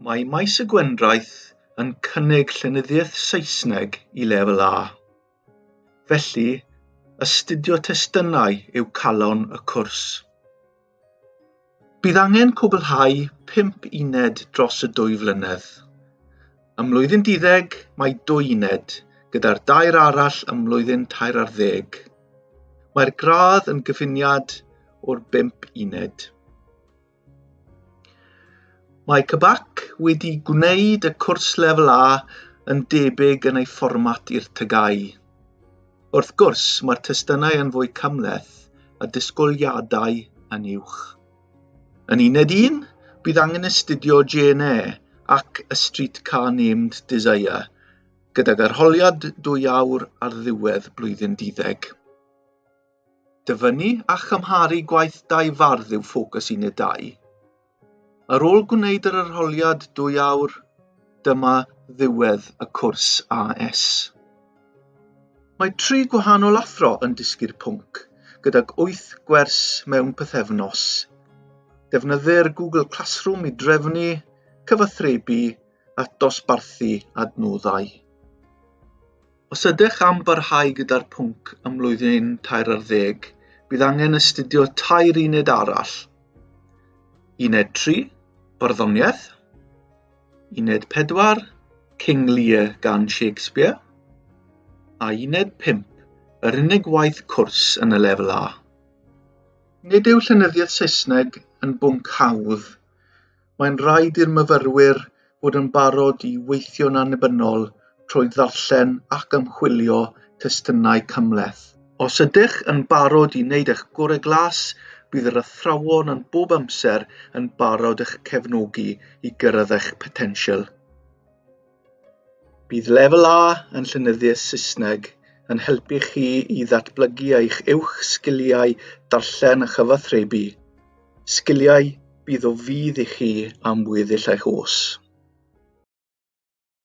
Mae maes y gwendraeth yn cynnig Llenyddiaeth Saesneg i lefel A. Felly, astudio testunau yw calon y cwrs. Bydd angen cwblhau 5 uned dros y 2 flynedd. Ym mlwyddyn 12 mae 2 uned, gyda'r 2 arall ym mlwyddyn 13. Mae'r gradd yn gyfuniad o'r 5 uned. Mae Cybac wedi gwneud y cwrs lefel A yn debyg yn ei fformat i'r tygau. Wrth gwrs, mae'r testunau yn fwy cymhleth a disgwyliadau yn uwch. Yn uned 1, bydd angen astudio GNA ac y Streetcar Named Desire, gydag arholiad 2 awr ar ddiwedd blwyddyn 12. Dyfynnu a chymharu gwaith 2 fardd yw ffocws uned 2. Ar ôl gwneud yr arholiad 2 awr, dyma ddiwedd y cwrs AS. Mae 3 gwahanol athro yn dysgu'r pwnc, gydag 8 gwers mewn pythefnos. Defnyddir Google Classroom i drefnu, cyfathrebu a dosbarthu adnoddau. Os ydych am barhau gyda'r pwnc ym mlwyddyn 13, bydd angen astudio 2 uned arall. Uned 3, Barddoniaeth. Uned 4, King Lear gan Shakespeare. A uned 5, yr unig waith cwrs yn y lefel A. Nid yw Llenyddiaeth Saesneg yn bwnc hawdd. Mae'n rhaid i'r myfyrwyr fod yn barod i weithio'n annibynnol trwy ddarllen ac ymchwilio testunau cymhleth. Os ydych yn barod i wneud eich gorau glas, bydd yr athrawon yn bob amser yn barod eich cefnogi i gyrraedd eich potensial. Bydd lefel A yn Llenyddiaeth Saesneg yn helpu chi i ddatblygu eich uwch sgiliau darllen a chyfathrebu, sgiliau bydd o fudd i chi am weddill eich os.